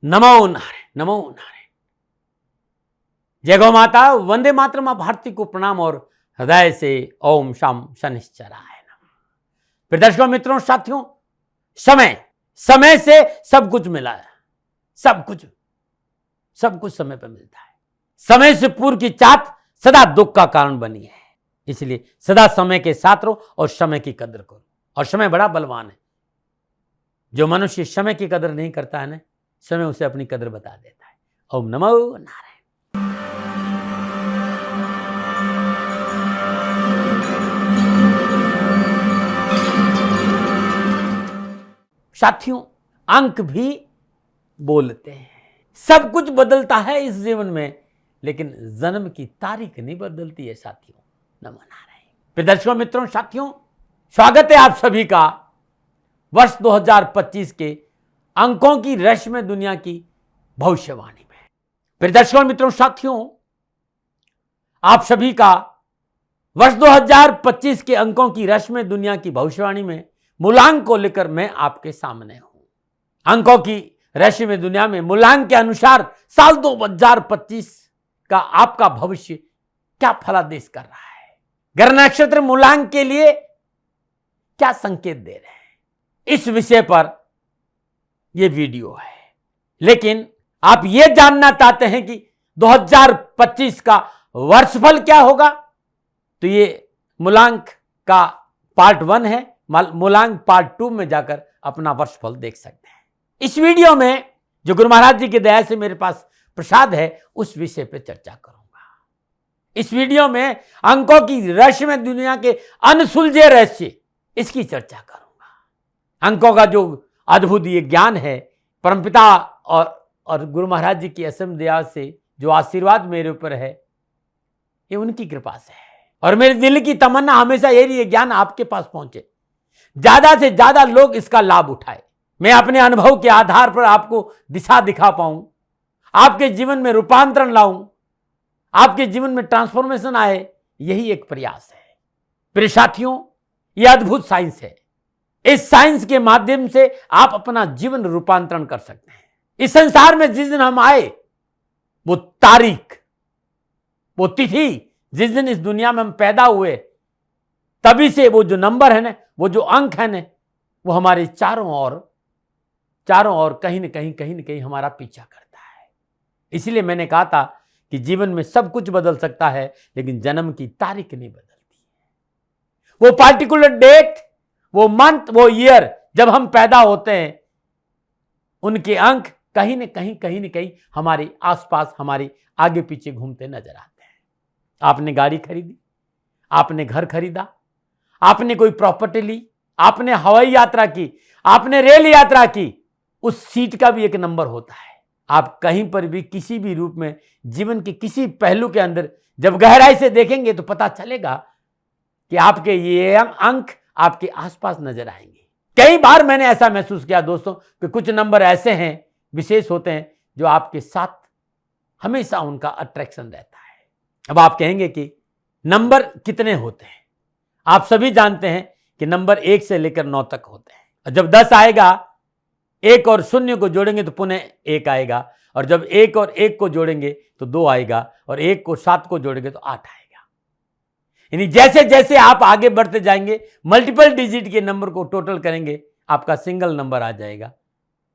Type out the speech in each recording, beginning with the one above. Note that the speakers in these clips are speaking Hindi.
नमो नारायण, नमो नारायण। जय गौ माता, वंदे मातरम। मां भारती को प्रणाम और हृदय से ओम शाम शनिश्चराय नमः। फिर दर्शकों, मित्रों, साथियों, समय से सब कुछ मिला है। सब कुछ समय पर मिलता है। समय से पूर्व की चाहत सदा दुख का कारण बनी है। इसलिए सदा समय के साथ रहो और समय की कदर करो। और समय बड़ा बलवान है। जो मनुष्य समय की कदर नहीं करता है ना, समय उसे अपनी कदर बता देता है। ओम नमो नारायण। साथियों, अंक भी बोलते हैं। सब कुछ बदलता है इस जीवन में, लेकिन जन्म की तारीख नहीं बदलती है साथियों। नमो नारायण। फिर दर्शकों, मित्रों, साथियों, स्वागत है आप सभी का वर्ष 2025 के अंकों की रहस्यमय दुनिया की भविष्यवाणी में। फिर दर्शकों, मित्रों, साथियों, आप सभी का वर्ष 2025 के अंकों की रहस्यमय दुनिया की भविष्यवाणी में मूलांक को लेकर मैं आपके सामने हूं। अंकों की रहस्यमय दुनिया में मूलांक के अनुसार साल 2025 का आपका भविष्य क्या फलादेश कर रहा है, ग्रह नक्षत्र मूलांक के लिए क्या संकेत दे रहे हैं, इस विषय पर यह वीडियो है। लेकिन आप यह जानना चाहते हैं कि 2025 का वर्षफल क्या होगा, तो ये मूलांक का पार्ट 1 है। मूलांक पार्ट 2 में जाकर अपना वर्षफल देख सकते हैं। इस वीडियो में जो गुरु महाराज जी की दया से मेरे पास प्रसाद है, उस विषय पर चर्चा करूंगा। इस वीडियो में अंकों की रहस्यमय दुनिया के अनसुलझे रहस्य, इसकी चर्चा करूंगा। अंकों का जो अद्भुत ये ज्ञान है, परमपिता और गुरु महाराज जी की असीम दया से जो आशीर्वाद मेरे ऊपर है, ये उनकी कृपा से है। और मेरे दिल की तमन्ना हमेशा यही है, ज्ञान आपके पास पहुंचे, ज्यादा से ज्यादा लोग इसका लाभ उठाए। मैं अपने अनुभव के आधार पर आपको दिशा दिखा पाऊं, आपके जीवन में रूपांतरण लाऊं, आपके जीवन में ट्रांसफॉर्मेशन आए, यही एक प्रयास है। प्रिय साथियों, यह अद्भुत साइंस है। इस साइंस के माध्यम से आप अपना जीवन रूपांतरण कर सकते हैं। इस संसार में जिस दिन हम आए, वो तारीख, वो तिथि, जिस दिन इस दुनिया में हम पैदा हुए, तभी से वो जो नंबर है ना, वो जो अंक है ना, वो हमारे चारों ओर कहीं न कहीं हमारा पीछा करता है। इसलिए मैंने कहा था कि जीवन में सब कुछ बदल सकता है, लेकिन जन्म की तारीख नहीं बदलती है। वो पार्टिकुलर डेट, वो मंथ, वो ईयर जब हम पैदा होते हैं, उनके अंक कहीं न कहीं हमारे आसपास, हमारे आगे पीछे घूमते नजर आते हैं। आपने गाड़ी खरीदी, आपने घर खरीदा, आपने कोई प्रॉपर्टी ली, आपने हवाई यात्रा की, आपने रेल यात्रा की, उस सीट का भी एक नंबर होता है। आप कहीं पर भी किसी भी रूप में जीवन के किसी पहलू के अंदर जब गहराई से देखेंगे तो पता चलेगा कि आपके ये अंक आपके आसपास नजर आएंगे। कई बार मैंने ऐसा महसूस किया दोस्तों कि कुछ नंबर ऐसे हैं, विशेष होते हैं, जो आपके साथ हमेशा उनका अट्रैक्शन रहता है। अब आप कहेंगे कि नंबर कितने होते हैं? आप सभी जानते हैं कि नंबर 1 से लेकर 9 तक होते हैं। और जब 10 आएगा, 1 और 0 को जोड़ेंगे तो पुनः 1 आएगा, और जब 1 और 1 को जोड़ेंगे तो 2 आएगा, और 1 को 7 को जोड़ेंगे तो 8 आएगा। यानी जैसे जैसे आप आगे बढ़ते जाएंगे, मल्टीपल डिजिट के नंबर को टोटल करेंगे, आपका सिंगल नंबर आ जाएगा।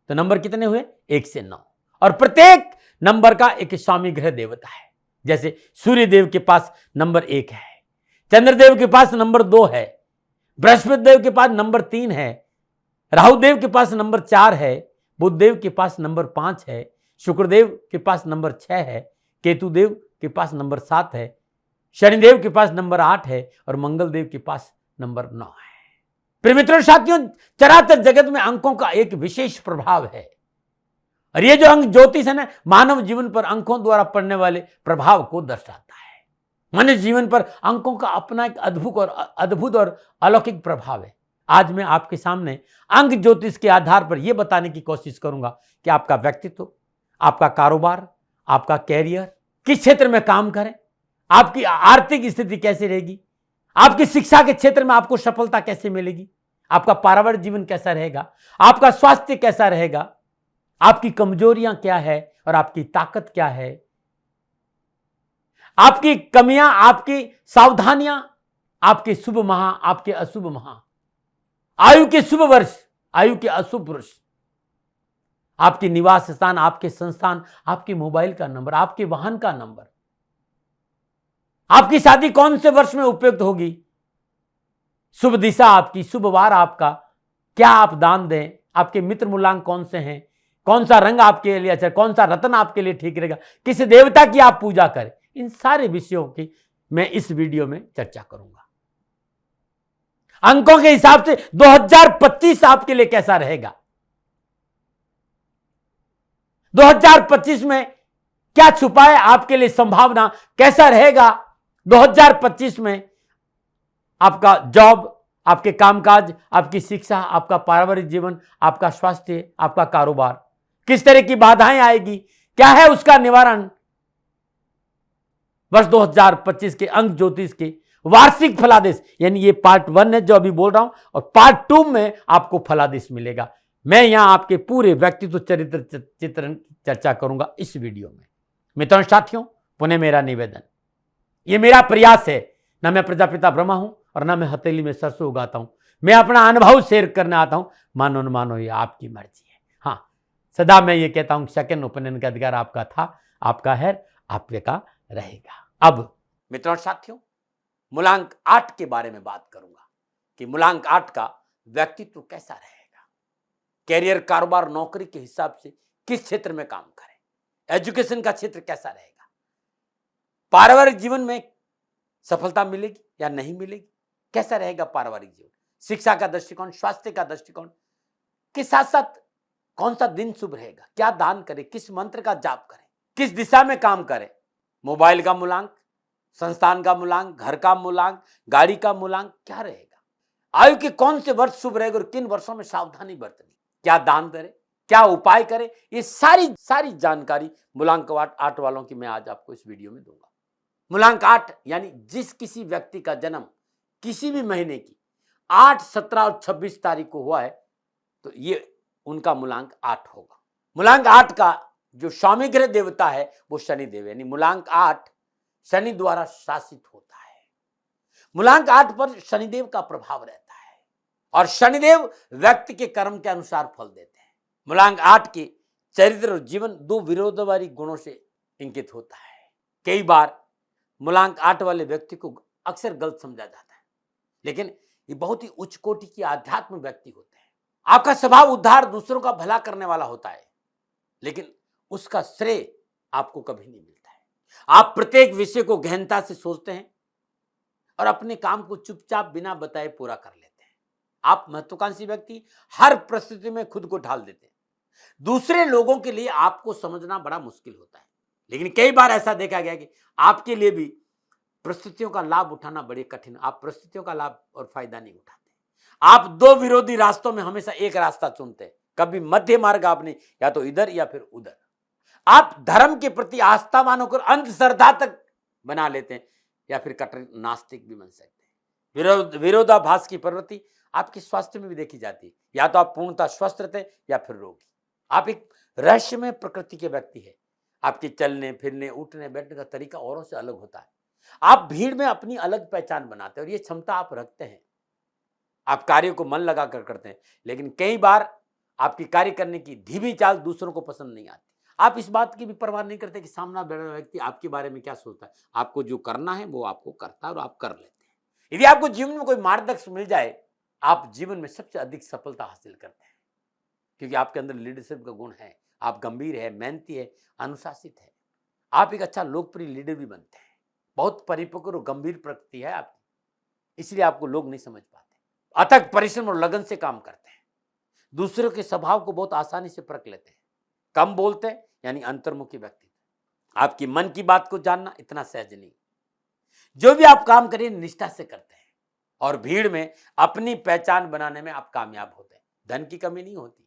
तो नंबर कितने हुए? 1 से 9। और प्रत्येक नंबर का एक स्वामी ग्रह देवता है। जैसे सूर्य देव के पास नंबर 1 है, चंद्रदेव के पास नंबर 2 है, बृहस्पति देव के पास नंबर 3 है, राहु देव के पास नंबर 4 है, बुध देव के पास नंबर 5 है, शुक्रदेव के पास नंबर 6 है, केतु देव के पास नंबर 7 है, शनिदेव के पास नंबर 8 है, और मंगल देव के पास नंबर 9 है। प्रिय मित्रों, साथियों, चराचर जगत में अंकों का एक विशेष प्रभाव है। और ये जो अंक ज्योतिष है ना, मानव जीवन पर अंकों द्वारा पड़ने वाले प्रभाव को दर्शाता है। मनुष्य जीवन पर अंकों का अपना एक अद्भुत और अलौकिक प्रभाव है। आज मैं आपके सामने अंक ज्योतिष के आधार पर यह बताने की कोशिश करूंगा कि आपका व्यक्तित्व, आपका कारोबार, आपका कैरियर, किस क्षेत्र में काम करें, आपकी आर्थिक स्थिति कैसे रहेगी, आपकी शिक्षा के क्षेत्र में आपको सफलता कैसे मिलेगी, आपका पारिवारिक जीवन कैसा रहेगा, आपका स्वास्थ्य कैसा रहेगा, आपकी कमजोरियां क्या है और आपकी ताकत क्या है, आपकी कमियां, आपकी सावधानियां, आपके शुभ माह, आपके अशुभ माह, आयु के शुभ वर्ष, आयु के अशुभ वर्ष, आपके निवास स्थान, आपके संस्थान, आपके मोबाइल का नंबर, आपके वाहन का नंबर, आपकी शादी कौन से वर्ष में उपयुक्त होगी, शुभ दिशा आपकी, शुभ वार आपका, क्या आप दान दें, आपके मित्र मूलांक कौन से हैं, कौन सा रंग आपके लिए अच्छा, कौन सा रत्न आपके लिए ठीक रहेगा, किस देवता की आप पूजा करें, इन सारे विषयों की मैं इस वीडियो में चर्चा करूंगा। अंकों के हिसाब से 2025 आपके लिए कैसा रहेगा, 2025 में क्या छुपा है आपके लिए, संभावना कैसा रहेगा 2025 में, आपका जॉब, आपके कामकाज, आपकी शिक्षा, आपका पारिवारिक जीवन, आपका स्वास्थ्य, आपका कारोबार, किस तरह की बाधाएं आएगी, क्या है उसका निवारण। वर्ष 2025 के अंक ज्योतिष के वार्षिक फलादेश, यानी ये पार्ट 1 है जो अभी बोल रहा हूं, और पार्ट 2 में आपको फलादेश मिलेगा। मैं यहां आपके पूरे व्यक्तित्व चरित्र चित्रण चर्चा करूंगा इस वीडियो में। मित्रों साथियों, पुनः मेरा निवेदन, ये मेरा प्रयास है, ना मैं प्रजापिता ब्रह्मा हूं और ना मैं हथेली में सरसों उगाता हूं, मैं अपना अनुभव शेयर करने आता हूं, मानो न मानो ये आपकी मर्जी है। हाँ, सदा मैं ये कहता हूं सेकंड ओपिनियन का अधिकार आपका था, आपका है, आपका रहेगा। अब मित्रों साथियों, मूलांक 8 के बारे में बात करूंगा कि मूलांक 8 का व्यक्तित्व कैसा रहेगा, कैरियर, कारोबार, नौकरी के हिसाब से किस क्षेत्र में काम करें, एजुकेशन का क्षेत्र कैसा रहेगा, पारिवारिक जीवन में सफलता मिलेगी या नहीं मिलेगी, कैसा रहेगा पारिवारिक जीवन, शिक्षा का दृष्टिकोण, स्वास्थ्य का दृष्टिकोण के साथ साथ कौन सा दिन शुभ रहेगा, क्या दान करें, किस मंत्र का जाप करें, किस दिशा में काम करें, मोबाइल का मूलांक, संस्थान का मूलांक, घर का मूलांक, गाड़ी का मूलांक क्या रहेगा, आयु के कौन से वर्ष शुभ रहेगा और किन वर्षों में सावधानी बरतनी, क्या दान करें, क्या उपाय करें, ये सारी जानकारी मूलांक 8 वालों की मैं आज आपको इस वीडियो में दूंगा। मूलांक 8 यानी जिस किसी व्यक्ति का जन्म किसी भी महीने की 8, 17 और 26 तारीख को हुआ है तो ये उनका मूलांक 8 होगा। मूलांक 8 का जो स्वामी ग्रह देवता है वो शनिदेव, यानी मूलांक 8 शनि द्वारा शासित होता है। मूलांक 8 पर शनिदेव का प्रभाव रहता है और शनिदेव व्यक्ति के कर्म के अनुसार फल देते हैं। मूलांक 8 के चरित्र और जीवन 2 विरोधाभासी गुणों से इंकित होता है। कई बार मूलांक 8 वाले व्यक्ति को अक्सर गलत समझा जाता है, लेकिन ये बहुत ही उच्च कोटि के आध्यात्म व्यक्ति होते हैं। आपका स्वभाव उद्धार, दूसरों का भला करने वाला होता है, लेकिन उसका श्रेय आपको कभी नहीं मिलता है। आप प्रत्येक विषय को गहनता से सोचते हैं और अपने काम को चुपचाप बिना बताए पूरा कर लेते हैं। आप महत्वाकांक्षी व्यक्ति, हर परिस्थिति में खुद को ढाल देते हैं। दूसरे लोगों के लिए आपको समझना बड़ा मुश्किल होता है, लेकिन कई बार ऐसा देखा गया कि आपके लिए भी परिस्थितियों का लाभ उठाना बड़े कठिन, आप परिस्थितियों का लाभ और फायदा नहीं उठाते। आप 2 विरोधी रास्तों में हमेशा एक रास्ता चुनते हैं, कभी मध्य मार्ग आप नहीं, या तो इधर या फिर उधर। आप धर्म के प्रति आस्थावान होकर अंधश्रद्धा तक बना लेते हैं, या फिर कट्टर नास्तिक भी बन सकते हैं। विरोधाभास की प्रवृत्ति आपके स्वास्थ्य में भी देखी जाती है, या तो आप पूर्णतः स्वस्थ रहते हैं या फिर रोगी। आप एक रहस्यमय प्रकृति के व्यक्ति है, आपके चलने फिरने, उठने बैठने का तरीका औरों से अलग होता है। आप भीड़ में अपनी अलग पहचान बनाते हैं और ये क्षमता आप रखते हैं। आप कार्य को मन लगाकर करते हैं, लेकिन कई बार आपकी कार्य करने की धीमी चाल दूसरों को पसंद नहीं आती। आप इस बात की भी परवाह नहीं करते कि सामना बैठा व्यक्ति आपके बारे में क्या सोचता है। आपको जो करना है वो आपको करता है और आप कर लेते हैं। यदि आपको जीवन में कोई मार्गदर्शक मिल जाए, आप जीवन में सबसे अधिक सफलता हासिल करते हैं, क्योंकि आपके अंदर लीडरशिप का गुण है। आप गंभीर है, मेहनती है, अनुशासित है। आप एक अच्छा लोकप्रिय लीडर भी बनते हैं। बहुत परिपक्व और गंभीर प्रकृति है आपकी, इसलिए आपको लोग नहीं समझ पाते। अथक परिश्रम और लगन से काम करते हैं। दूसरों के स्वभाव को बहुत आसानी से परख लेते हैं। कम बोलते हैं, यानी अंतर्मुखी व्यक्ति। आपकी मन की बात को जानना इतना सहज नहीं। जो भी आप काम करें निष्ठा से करते हैं और भीड़ में अपनी पहचान बनाने में आप कामयाब होते हैं। धन की कमी नहीं होती,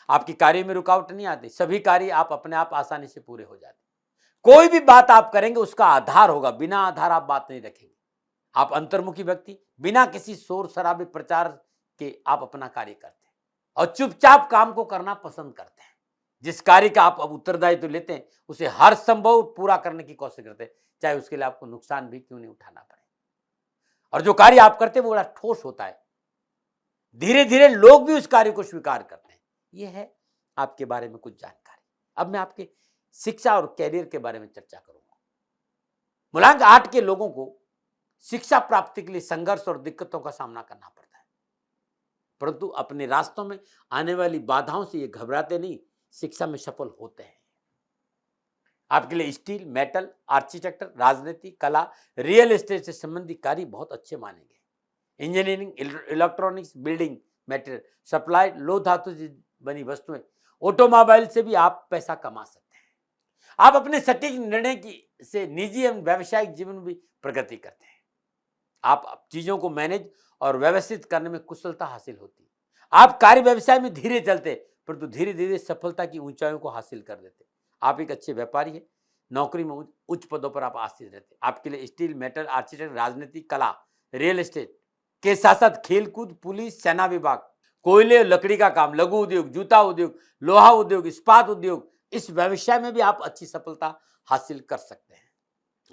आपकी कार्य में रुकावट नहीं आती, सभी कार्य आप अपने आप आसानी से पूरे हो जाते। कोई भी बात आप करेंगे उसका आधार होगा, बिना आधार आप बात नहीं रखेंगे। आप अंतर्मुखी व्यक्ति, बिना किसी शोर शराबे प्रचार के आप अपना कार्य करते हैं और चुपचाप काम को करना पसंद करते हैं। जिस कार्य का आप अब उत्तरदायित्व लेते हैं उसे हर संभव पूरा करने की कोशिश करते हैं, चाहे उसके लिए आपको नुकसान भी क्यों नहीं उठाना पड़े। और जो कार्य आप करते हैं वो बड़ा ठोस होता है, धीरे धीरे लोग भी उस कार्य को स्वीकार करते हैं। ये है आपके बारे में कुछ जानकारी। अब मैं आपके शिक्षा और कैरियर के बारे में चर्चा करूंगा। मूलांक 8 के लोगों को शिक्षा प्राप्ति के लिए संघर्ष और दिक्कतों का सामना करना पड़ता है, परंतु अपने रास्तों में आने वाली बाधाओं से ये घबराते नहीं, शिक्षा में सफल होते हैं। आपके लिए स्टील, मेटल, आर्किटेक्चर, राजनीति, कला, रियल एस्टेट से संबंधित कार्य बहुत अच्छे मानेंगे। Engineering, electronics, building material supply, लो धातु से बनी वस्तुएं, ऑटोमोबाइल से भी आप पैसा कमा सकते हैं। आप अपने सटीक निर्णय की से निजी एवं व्यावसायिक जीवन में भी प्रगति करते हैं। आप चीजों को मैनेज और व्यवस्थित करने में कुशलता हासिल होती है। आप कार्य व्यवसाय में धीरे चलते परंतु धीरे धीरे सफलता की ऊंचाइयों को हासिल कर देते। आप एक अच्छे व्यापारी है, नौकरी में उच्च पदों पर आप आसीन रहते। आपके लिए स्टील, मेटल, आर्किटेक्ट, राजनीति, कला, रियल एस्टेट के साथ साथ खेलकूद, पुलिस, सेना विभाग, कोयले, लकड़ी का काम, लघु उद्योग, जूता उद्योग, लोहा उद्योग, इस्पात उद्योग, इस व्यवसाय में भी आप अच्छी सफलता हासिल कर सकते हैं।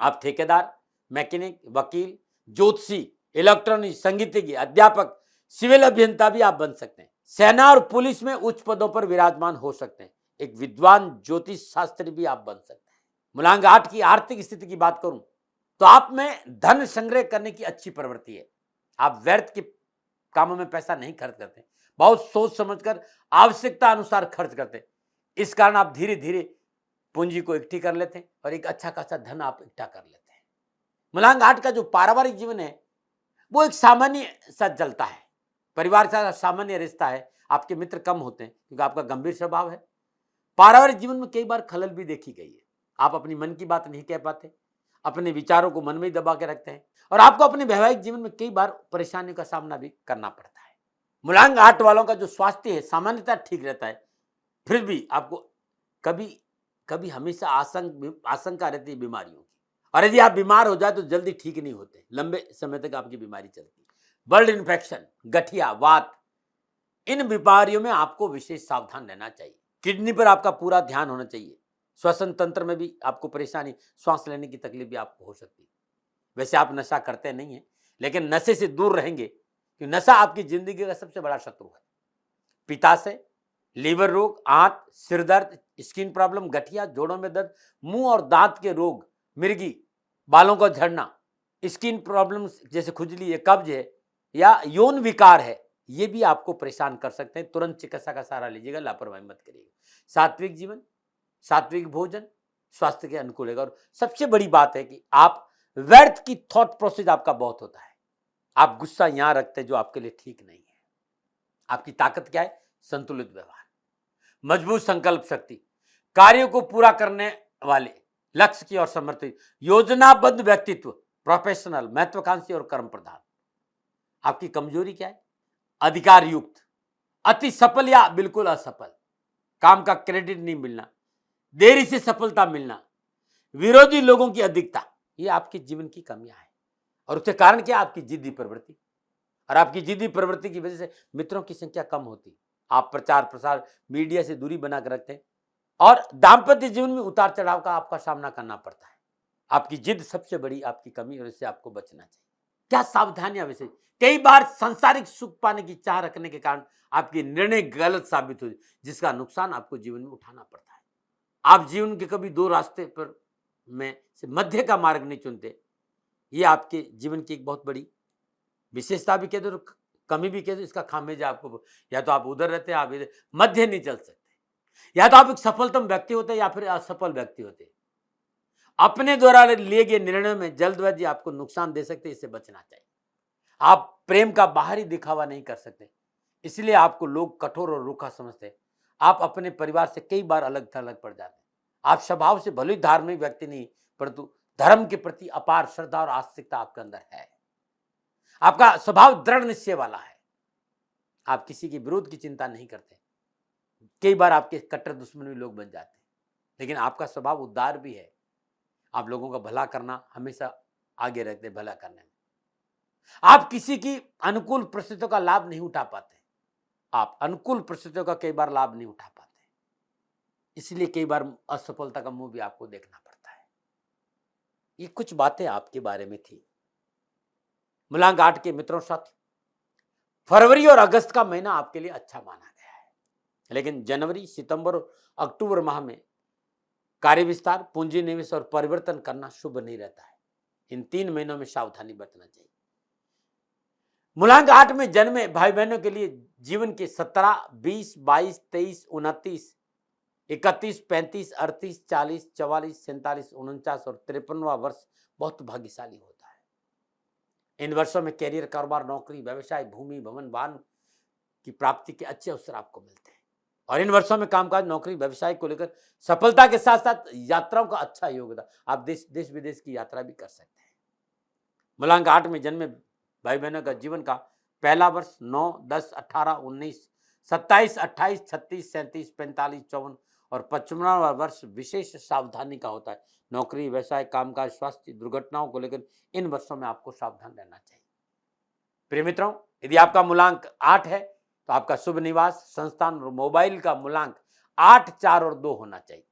आप ठेकेदार, मैकेनिक, वकील, ज्योतिषी, इलेक्ट्रॉनिक, संगीतज्ञ, अध्यापक, सिविल अभियंता भी आप बन सकते हैं। सेना और पुलिस में उच्च पदों पर विराजमान हो सकते हैं। एक विद्वान ज्योतिष शास्त्री भी आप बन सकते हैं। मूलांक 8 की आर्थिक स्थिति की बात करूं तो आप में धन संग्रह करने की अच्छी प्रवृत्ति है। आप व्यर्थ के कामों में पैसा नहीं खर्च करते, बहुत सोच समझकर आवश्यकता अनुसार खर्च करते। इस कारण आप धीरे धीरे पूंजी को इकट्ठी कर लेते हैं और एक अच्छा खासा धन आप इकट्ठा कर लेते हैं। मूलांक 8 का जो पारिवारिक जीवन है वो एक सामान्य सा चलता है। परिवार का सामान्य रिश्ता है। आपके मित्र कम होते हैं क्योंकि आपका गंभीर स्वभाव है। पारिवारिक जीवन में कई बार खलल भी देखी गई है। आप अपनी मन की बात नहीं कह पाते, अपने विचारों को मन में ही दबा के रखते हैं और आपको अपने वैवाहिक जीवन में कई बार परेशानियों का सामना भी करना पड़ता है। मूलांक 8 वालों का जो स्वास्थ्य है सामान्यतः ठीक रहता है, फिर भी आपको कभी कभी हमेशा आशंका रहती है बीमारियों की, और यदि आप बीमार हो जाए तो जल्दी ठीक नहीं होते, लंबे समय तक आपकी बीमारी चलती है। ब्लड इन्फेक्शन, गठिया, वात, इन बीमारियों में आपको विशेष सावधान रहना चाहिए। किडनी पर आपका पूरा ध्यान होना चाहिए। श्वसन तंत्र में भी आपको परेशानी, सांस लेने की तकलीफ भी आपको हो सकती है। वैसे आप नशा करते नहीं है, लेकिन नशे से दूर रहेंगे क्योंकि नशा आपकी जिंदगी का सबसे बड़ा शत्रु है। पित्ताशय, लीवर रोग, आंत, सिर दर्द, स्किन प्रॉब्लम, गठिया, जोड़ों में दर्द, मुंह और दांत के रोग, मिर्गी, बालों का झड़ना, स्किन प्रॉब्लम जैसे खुजली है, कब्ज है या यौन विकार है, ये भी आपको परेशान कर सकते हैं। तुरंत चिकित्सा का सहारा लीजिएगा, लापरवाही मत करिएगा। सात्विक जीवन, सात्विक भोजन स्वास्थ्य के अनुकूल है। और सबसे बड़ी बात है कि आप व्यर्थ की थॉट प्रोसेस आपका बहुत होता है। आप गुस्सा यहां रखते हैं जो आपके लिए ठीक नहीं है। आपकी ताकत क्या है? संतुलित व्यवहार, मजबूत संकल्प शक्ति, कार्यों को पूरा करने वाले, लक्ष्य की ओर समर्पित, योजनाबद्ध व्यक्तित्व, प्रोफेशनल, महत्वाकांक्षी और कर्म प्रधान। आपकी कमजोरी क्या है? अधिकार युक्त, अति सफल या बिल्कुल असफल, काम का क्रेडिट नहीं मिलना, देरी से सफलता मिलना, विरोधी लोगों की अधिकता, ये आपके जीवन की कमियां हैं। और उसके कारण क्या? आपकी जिद्दी प्रवृत्ति, और आपकी जिद्दी प्रवृत्ति की वजह से मित्रों की संख्या कम होती। आप प्रचार प्रसार, मीडिया से दूरी बनाकर रखते हैं और दाम्पत्य जीवन में उतार चढ़ाव का आपका सामना करना पड़ता है। आपकी जिद सबसे बड़ी आपकी कमी, और इससे आपको बचना चाहिए। क्या सावधानियां? वैसे कई बार सांसारिक सुख पाने की चाह रखने के कारण आपके निर्णय गलत साबित हो, जिसका नुकसान आपको जीवन में उठाना पड़ता है। आप जीवन के कभी दो रास्ते पर में से मध्य का मार्ग नहीं चुनते। ये आपके जीवन की एक बहुत बड़ी विशेषता भी कह दो, कमी भी कह दो। इसका खामियाजा आपको, या तो आप उधर रहते हैं, आप इधर, मध्य नहीं चल सकते। या तो आप एक सफलतम व्यक्ति होते हैं या फिर असफल व्यक्ति होते हैं। अपने द्वारा लिए गए निर्णय में जल्दबाजी आपको नुकसान दे सकते, इससे बचना चाहिए। आप प्रेम का बाहरी दिखावा नहीं कर सकते, इसलिए आपको लोग कठोर और रूखा समझते हैं। आप अपने परिवार से कई बार अलग थलग पड़ जाते हैं। आप स्वभाव से भले ही धार्मिक व्यक्ति नहीं, परंतु धर्म के प्रति अपार श्रद्धा और आस्तिकता आपके अंदर है। आपका स्वभाव दृढ़ निश्चय वाला है। आप किसी के विरोध की चिंता नहीं करते। कई बार आपके कट्टर दुश्मन भी लोग बन जाते हैं, लेकिन आपका स्वभाव उदार भी है। आप लोगों का भला करना हमेशा आगे रखते हैं, भला करने में। आप किसी की अनुकूल परिस्थितियों का लाभ नहीं उठा पाते। आप अनुकूल परिस्थितियों का कई बार लाभ नहीं उठा पाते। इसलिए कई बार असफलता का मुंह भी आपको देखना पड़ता है। ये कुछ बातें आपके बारे में थी। मूलांक 8 के मित्रों साथियों, फरवरी और अगस्त का महीना आपके लिए अच्छा माना गया है, लेकिन जनवरी, सितंबर और अक्टूबर माह में कार्य विस्तार, पूंजी निवेश और परिवर्तन करना शुभ नहीं रहता है। इन 3 महीनों में सावधानी बरतना चाहिए। मूलांक 8 में जन्मे भाई बहनों के लिए जीवन के 17, 20, 22, 23, 29, 31, 35, 38, 40, 44, 47, 49 और 53वां वर्ष बहुत भाग्यशाली होता है। इन वर्षों में कैरियर, कारोबार, नौकरी, व्यवसाय, भूमि, भवन, वाहन की प्राप्ति के अच्छे अवसर आपको मिलते हैं। और इन वर्षों में कामकाज, नौकरी, व्यवसाय को लेकर सफलता के साथ साथ यात्राओं का अच्छा योग होता है। आप देश विदेश की यात्रा भी कर सकते हैं। मूलांक 8 में जन्मे भाई बहनों का जीवन का पहला वर्ष 9, 10, 18, 19, 27, 28, 36, 37, 45, 54 और 55वां वर्ष विशेष सावधानी का होता है। नौकरी, व्यवसाय, कामकाज, स्वास्थ्य, दुर्घटनाओं को लेकर इन वर्षों में आपको सावधान रहना चाहिए। प्रिय मित्रों, यदि आपका मूलांक 8 है तो आपका शुभ निवास, संस्थान और मोबाइल का मूलांक 8, 4 और 2 होना चाहिए।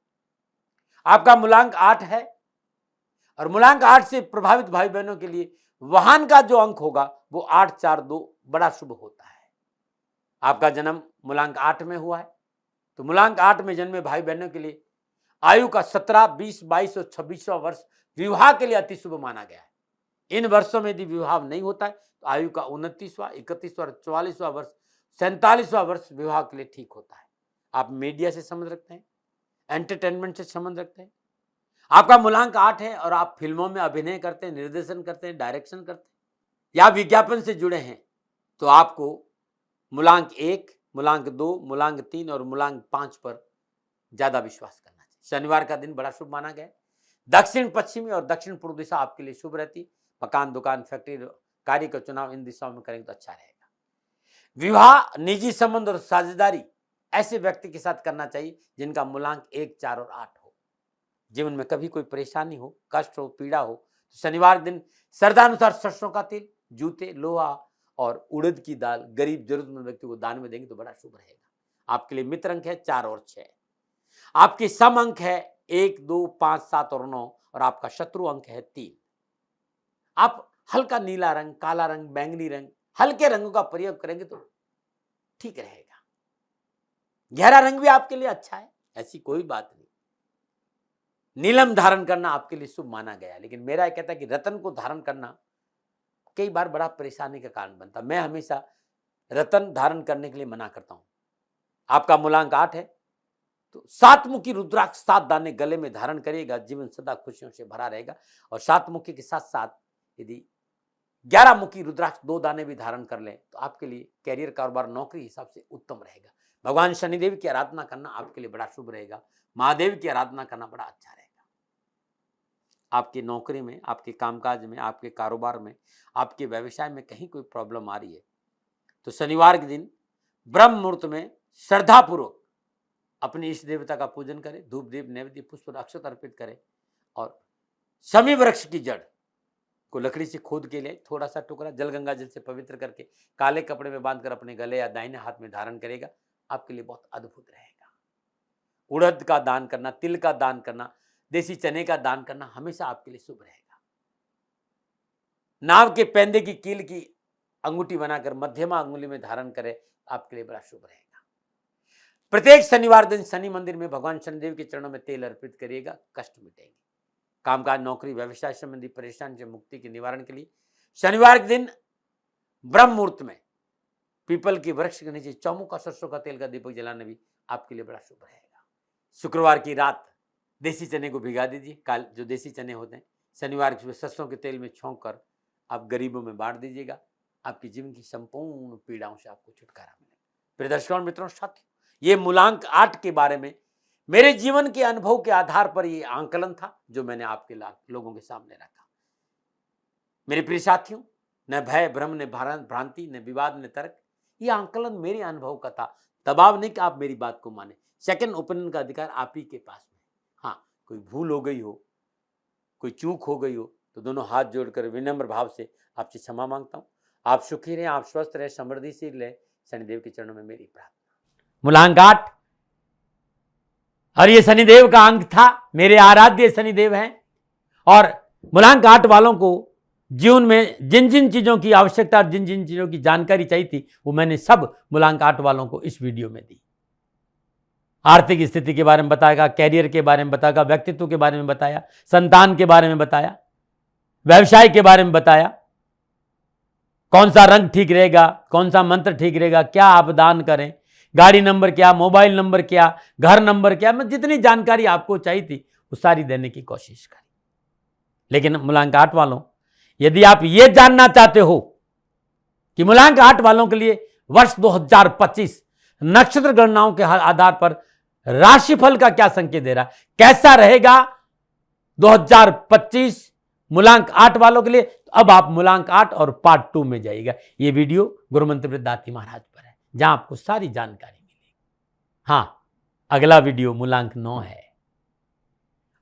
आपका मूलांक 8 है और मूलांक 8 से प्रभावित भाई बहनों के लिए वाहन का जो अंक होगा वो 8, 4, 2 बड़ा शुभ होता है। आपका जन्म मूलांक 8 में हुआ है तो मूलांक 8 में जन्मे भाई बहनों के लिए आयु का 17, 20, 22 और 26वां वर्ष विवाह के लिए अति शुभ माना गया है। इन वर्षों में यदि विवाह नहीं होता है तो आयु का 29वां, 31वां और 44वां वर्ष, 47वां वर्ष विवाह के लिए ठीक होता है। आप मीडिया से संबंध रखते हैं, एंटरटेनमेंट से संबंध रखते हैं, आपका मूलांक 8 है और आप फिल्मों में अभिनय करते हैं, निर्देशन करते हैं, डायरेक्शन करते हैं या विज्ञापन से जुड़े हैं तो आपको मूलांक 1, मूलांक 2, मूलांक 3 और मूलांक 5 पर ज्यादा विश्वास करना चाहिए। शनिवार का दिन बड़ा शुभ माना गया है। दक्षिण पश्चिमी और दक्षिण पूर्व दिशा आपके लिए शुभ रहती। मकान, दुकान, फैक्ट्री, कार्य का चुनाव इन दिशाओं में करेंगे तो अच्छा रहेगा। विवाह, निजी संबंध और साझेदारी ऐसे व्यक्ति के साथ करना चाहिए जिनका मूलांक 1, 4 और 8 हो। जीवन में कभी कोई परेशानी हो, कष्ट हो, पीड़ा हो तो शनिवार दिन श्रद्धानुसार सरसों का तेल, जूते, लोहा और उड़द की दाल गरीब जरूरतमंद व्यक्ति को दान में देंगे तो बड़ा शुभ रहेगा। आपके लिए मित्र अंक है 4 और 6। आपके सम अंक है 1, 2, 5, 7 और 9 और आपका शत्रु अंक है 3। आप हल्का नीला रंग, काला रंग, बैंगनी रंग, हल्के रंगों का प्रयोग करेंगे तो ठीक रहेगा। गहरा रंग भी आपके लिए अच्छा है, ऐसी कोई बात नहीं। नीलम धारण करना आपके लिए शुभ माना गया, लेकिन मेरा यह कहता है कि रतन को धारण करना कई बार बड़ा परेशानी का कारण बनता है। मैं हमेशा रतन धारण करने के लिए मना करता हूं। आपका मूलांक 8 है तो 7 मुखी रुद्राक्ष 7 दाने गले में धारण करिएगा, जीवन सदा खुशियों से भरा रहेगा। और 7 मुखी के साथ साथ यदि 11 मुखी रुद्राक्ष 2 दाने भी धारण कर लें तो आपके लिए कैरियर, कारोबार, नौकरी हिसाब से उत्तम रहेगा। भगवान शनिदेव की आराधना करना आपके लिए बड़ा शुभ रहेगा। महादेव की आराधना करना बड़ा अच्छा रहेगा। आपकी नौकरी में, आपके कामकाज में, आपके कारोबार में, आपके व्यवसाय में कहीं कोई प्रॉब्लम आ रही है तो शनिवार के दिन ब्रह्म मुहूर्त में श्रद्धापूर्वक अपने इष्ट देवता का पूजन करें, धूप, दीप, नैवेद्य, पुष्प और अक्षत अर्पित करें और शमी वृक्ष की जड़ को लकड़ी से खोद के लिए थोड़ा सा टुकड़ा जल गंगा जल से पवित्र करके काले कपड़े में बांधकर अपने गले या दाहिने हाथ में धारण करेगा, आपके लिए बहुत अद्भुत रहेगा। उड़द का दान करना, तिल का दान करना, देसी चने का दान करना हमेशा आपके लिए शुभ रहेगा। नाव के पेंदे की कील की अंगूठी बनाकर मध्यमा अंगुली में धारण करें, आपके लिए बड़ा शुभ रहेगा। प्रत्येक शनिवार दिन शनि मंदिर में भगवान शनिदेव के चरणों में तेल अर्पित करिएगा, कष्ट मिटेंगे। कामकाज, नौकरी, व्यवसाय संबंधी परेशानी से मुक्ति के निवारण के लिए शनिवार के दिन ब्रह्म मुहूर्त में पीपल के वृक्ष के नीचे चौमुखा सरसों का तेल का दीपक जलाना भी आपके लिए बड़ा शुभ रहेगा। शुक्रवार की रात देसी चने को भिगा दीजिए, जो देसी चने होते हैं शनिवार के सरसों के तेल में छोंक कर आप गरीबों में बांट दीजिएगा। आपके जीवन की संपूर्ण पीड़ाओं से आपको छुटकारा मिलेगा। प्रिय दर्शकों, मित्रों, साथियों, ये मूलांक 8 के बारे में मेरे जीवन के अनुभव के आधार पर ये आंकलन था जो मैंने आपके लोगों के सामने रखा। मेरे प्रिय साथियों, न भय, भ्रम, न भ्रांति, न विवाद, न तर्क, ये आंकलन मेरे अनुभव का था। दबाव नहीं कि आप मेरी बात को माने। सेकंड ओपिनियन का अधिकार आप ही के पास में। हाँ, कोई भूल हो गई हो, कोई चूक हो गई हो तो दोनों हाथ जोड़कर विनम्र भाव से आपसे क्षमा मांगता हूँ। आप सुखी रहें, आप स्वस्थ रहें, समृद्धिशील रहें, शनिदेव के चरणों में मेरी प्रार्थना। मूलांक 8 और ये शनिदेव का अंक था, मेरे आराध्य शनिदेव हैं। और मूलांक 8 वालों को जीवन में जिन जिन चीज़ों की आवश्यकता और जिन जिन चीज़ों की जानकारी चाहिए थी, वो मैंने सब मूलांक 8 वालों को इस वीडियो में दी। आर्थिक स्थिति के बारे में बताया, कैरियर के बारे में बताया, व्यक्तित्व के बारे में बताया, संतान के बारे में बताया, व्यवसाय के बारे में बताया, कौन सा रंग ठीक रहेगा, कौन सा मंत्र ठीक रहेगा, क्या आप दान करें, गाड़ी नंबर क्या, मोबाइल नंबर क्या, घर नंबर क्या, मैं जितनी जानकारी आपको चाहिए थी वो सारी देने की कोशिश करी। लेकिन मूलांक 8 वालों, यदि आप ये जानना चाहते हो कि मूलांक 8 वालों के लिए वर्ष 2025 नक्षत्र गणनाओं के आधार पर राशिफल का क्या संकेत दे रहा है, कैसा रहेगा 2025 मूलांक 8 वालों के लिए, तो अब आप मूलांक 8 और पार्ट 2 में जाइएगा। ये वीडियो गुरुमंत्र दाती महाराज पर है, जहां आपको सारी जानकारी मिलेगी। हां, अगला वीडियो मूलांक 9 है।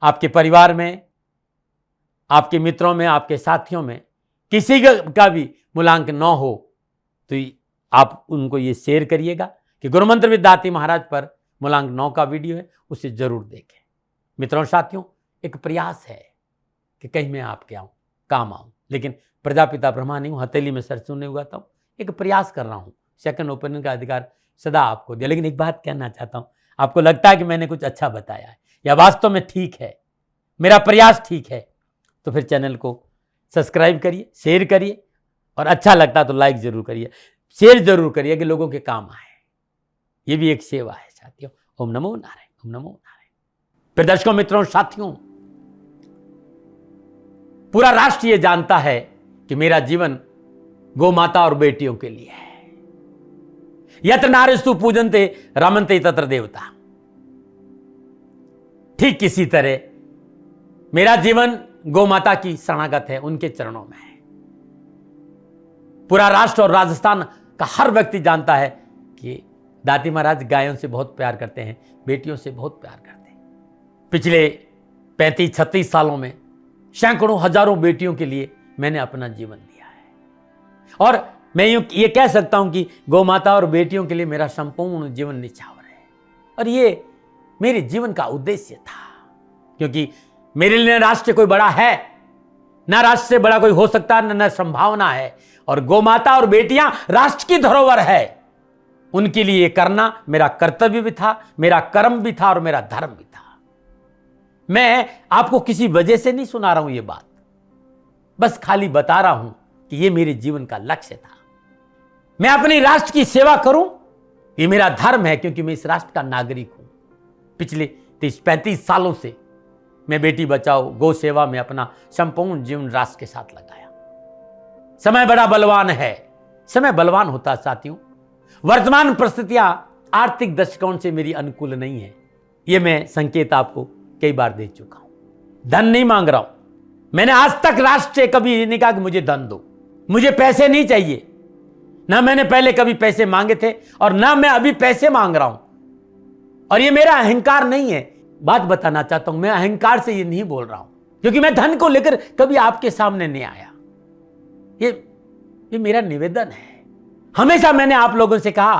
आपके परिवार में, आपके मित्रों में, आपके साथियों में किसी का भी मूलांक 9 हो तो आप उनको ये शेयर करिएगा कि गुरुमंत्र विद्यार्थी महाराज पर मूलांक 9 का वीडियो है, उसे जरूर देखें। मित्रों साथियों, एक प्रयास है कि कहीं मैं आपके आऊं, काम आऊं, लेकिन प्रजापिता ब्रह्मा नहीं हूं, हथेली में सरसों नहीं उगाता हूं। एक प्रयास कर रहा हूं, सेकंड ओपिनियन का अधिकार सदा आपको दिया। लेकिन एक बात कहना चाहता हूं, आपको लगता है कि मैंने कुछ अच्छा बताया है या वास्तव में ठीक है, मेरा प्रयास ठीक है, तो फिर चैनल को सब्सक्राइब करिए, शेयर करिए, और अच्छा लगता तो लाइक जरूर करिए, शेयर जरूर करिए कि लोगों के काम आए। ये भी एक सेवा है साथियों। ओम नमो नारायण, ओम नमो नारायण। फिर दर्शकों, मित्रों, साथियों, पूरा राष्ट्र ये जानता है कि मेरा जीवन गौ माता और बेटियों के लिए है। यत्र नारीस्तु पूजन्ते रमन्ते तत्र देवता। ठीक किसी तरह मेरा जीवन गौ माता की शरणागत है, उनके चरणों में है। पूरा राष्ट्र और राजस्थान का हर व्यक्ति जानता है कि दाती महाराज गायों से बहुत प्यार करते हैं, बेटियों से बहुत प्यार करते हैं। पिछले 35-36 सालों में सैकड़ों हजारों बेटियों के लिए मैंने अपना जीवन दिया है। और मैं ये कह सकता हूं कि गौ माता और बेटियों के लिए मेरा संपूर्ण जीवन निछावर है। और ये मेरे जीवन का उद्देश्य था, क्योंकि मेरे लिए राष्ट्र कोई बड़ा है, ना राष्ट्र से बड़ा कोई हो सकता है, न संभावना है। और गौ माता और बेटियां राष्ट्र की धरोहर है, उनके लिए ये करना मेरा कर्तव्य भी था, मेरा कर्म भी था और मेरा धर्म भी था। मैं आपको किसी वजह से नहीं सुना रहा हूं ये बात, बस खाली बता रहा हूं कि ये मेरे जीवन का लक्ष्य था। मैं अपने राष्ट्र की सेवा करूं, ये मेरा धर्म है, क्योंकि मैं इस राष्ट्र का नागरिक हूं। पिछले 30-35 सालों से मैं बेटी बचाओ, गौ सेवा में अपना संपूर्ण जीवन राष्ट्र के साथ लगाया। समय बड़ा बलवान है, समय बलवान होता है साथियों। वर्तमान परिस्थितियां आर्थिक दृष्टिकोण से मेरी अनुकूल नहीं है, यह मैं संकेत आपको कई बार दे चुका हूं। धन नहीं मांग रहा हूं, मैंने आज तक राष्ट्र से कभी नहीं कहा कि मुझे धन दो, मुझे पैसे नहीं चाहिए। ना मैंने पहले कभी पैसे मांगे थे और ना मैं अभी पैसे मांग रहा हूं। और ये मेरा अहंकार नहीं है। बात बताना चाहता हूं, मैं अहंकार से ये नहीं बोल रहा हूं, क्योंकि मैं धन को लेकर कभी आपके सामने नहीं आया। ये मेरा निवेदन है। हमेशा मैंने आप लोगों से कहा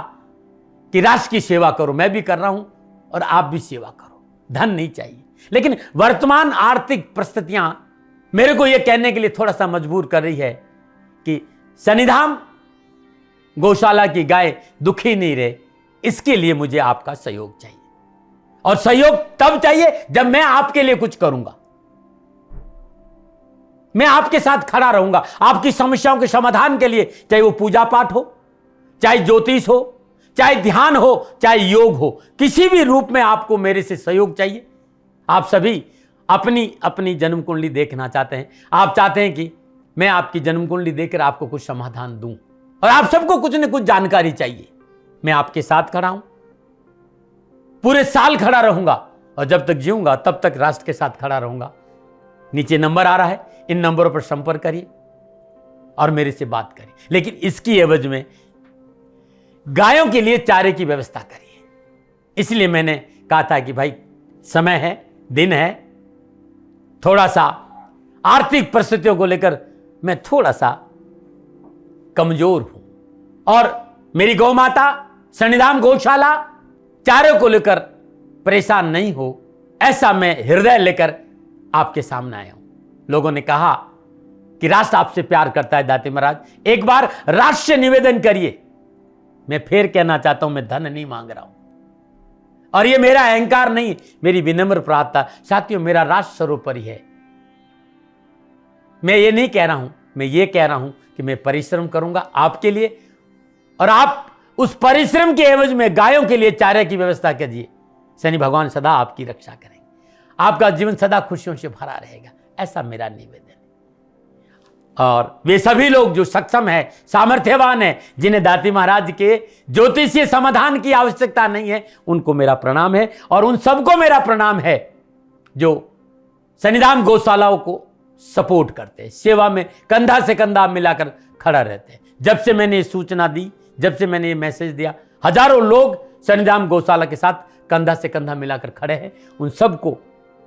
कि राष्ट्र की सेवा करो, मैं भी कर रहा हूं और आप भी सेवा करो। धन नहीं चाहिए, लेकिन वर्तमान आर्थिक परिस्थितियां मेरे को यह कहने के लिए थोड़ा सा मजबूर कर रही है कि शनिधाम गौशाला की गाय दुखी नहीं रहे, इसके लिए मुझे आपका सहयोग चाहिए। और सहयोग तब चाहिए जब मैं आपके लिए कुछ करूंगा, मैं आपके साथ खड़ा रहूंगा आपकी समस्याओं के समाधान के लिए, चाहे वो पूजा पाठ हो, चाहे ज्योतिष हो, चाहे ध्यान हो, चाहे योग हो, किसी भी रूप में आपको मेरे से सहयोग चाहिए। आप सभी अपनी अपनी जन्म कुंडली देखना चाहते हैं, आप चाहते हैं कि मैं आपकी जन्म कुंडली देखकर आपको कुछ समाधान दूं, और आप सबको कुछ न कुछ जानकारी चाहिए। मैं आपके साथ खड़ा हूं, पूरे साल खड़ा रहूंगा, और जब तक जीऊंगा तब तक राष्ट्र के साथ खड़ा रहूंगा। नीचे नंबर आ रहा है, इन नंबरों पर संपर्क करिए और मेरे से बात करिए। लेकिन इसकी एवज में गायों के लिए चारे की व्यवस्था करिए। इसलिए मैंने कहा था कि भाई समय है, दिन है, थोड़ा सा आर्थिक परिस्थितियों को लेकर मैं थोड़ा सा कमजोर हूं, और मेरी गौ माता शनिधाम गौशाला चारे को लेकर परेशान नहीं हो, ऐसा मैं हृदय लेकर आपके सामने आया हूं। लोगों ने कहा कि राष्ट्र आपसे प्यार करता है दाती महाराज, एक बार राष्ट्र से निवेदन करिए। मैं फिर कहना चाहता हूं, मैं धन नहीं मांग रहा हूं और ये मेरा अहंकार नहीं, मेरी विनम्र प्रार्थना। साथियों, मेरा राष्ट्र सर्वोपरि है। मैं ये नहीं कह रहा हूं, मैं ये कह रहा हूं कि मैं परिश्रम करूंगा आपके लिए, और आप उस परिश्रम के एवज में गायों के लिए चारे की व्यवस्था कीजिए। शनि भगवान सदा आपकी रक्षा करेंगे, आपका जीवन सदा खुशियों से भरा रहेगा, ऐसा मेरा निवेदन है। और वे सभी लोग जो सक्षम है, सामर्थ्यवान है, जिन्हें दाती महाराज के ज्योतिषीय समाधान की आवश्यकता नहीं है, उनको मेरा प्रणाम है। और उन सबको मेरा प्रणाम है जो शनिधाम गौशालाओं को सपोर्ट करते हैं, सेवा में कंधा से कंधा मिलाकर खड़ा रहते हैं। जब से मैंने ये सूचना दी, जब से मैंने ये मैसेज दिया, हजारों लोग शनिधाम गौशाला के साथ कंधा से कंधा मिलाकर खड़े हैं। उन सबको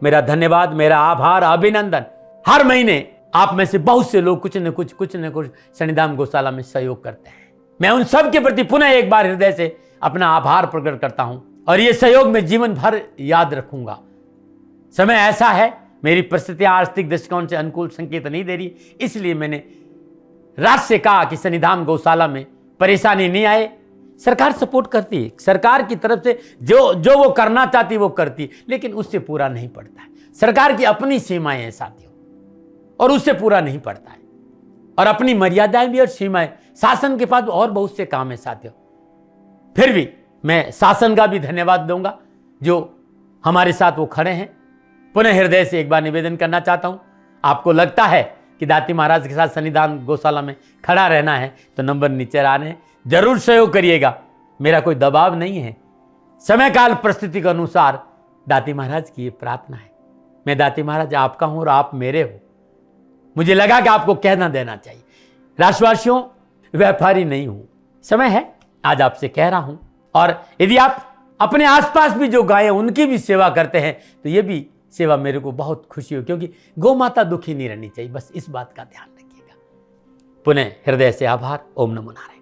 मेरा धन्यवाद, मेरा आभार, अभिनंदन। हर महीने आप में से बहुत से लोग कुछ न कुछ शनिधाम गौशाला में सहयोग करते हैं। मैं उन सब के प्रति पुनः एक बार हृदय से अपना आभार प्रकट करता हूं और ये सहयोग मैं जीवन भर याद रखूंगा। समय ऐसा है, मेरी परिस्थितियां आर्थिक दृष्टिकोण से अनुकूल संकेत नहीं दे रही, इसलिए मैंने राष्ट्र से कहा कि शनिधाम गौशाला में परेशानी नहीं आए। सरकार सपोर्ट करती है, सरकार की तरफ से जो वो करना चाहती वो करती, लेकिन उससे पूरा नहीं पड़ता है। सरकार की अपनी सीमाएं हैं साथियों, और उससे पूरा नहीं पड़ता है, और अपनी मर्यादाएं भी और सीमाएं। शासन के पास और बहुत से काम है साथियों। फिर भी मैं शासन का भी धन्यवाद दूंगा जो हमारे साथ वो खड़े हैं। पुनः हृदय से एक बार निवेदन करना चाहता हूं, आपको लगता है कि दाती महाराज के साथ शनिधाम गौशाला में खड़ा रहना है तो नंबर नीचे आ रहे हैं, जरूर सहयोग करिएगा। मेरा कोई दबाव नहीं है, समय काल परिस्थिति के अनुसार दाती महाराज की ये प्रार्थना है। मैं दाती महाराज आपका हूं और आप मेरे हो, मुझे लगा कि आपको कहना देना चाहिए। राष्ट्रवासियों, व्यापारी नहीं हूं, समय है आज आपसे कह रहा हूं। और यदि आप अपने आसपास भी जो गाय उनकी भी सेवा करते हैं तो ये भी सेवा मेरे को बहुत खुशी हो, क्योंकि गौ माता दुखी नहीं रहनी चाहिए, बस इस बात का ध्यान रखिएगा। पुनः हृदय से आभार। ओम नमो नारायण।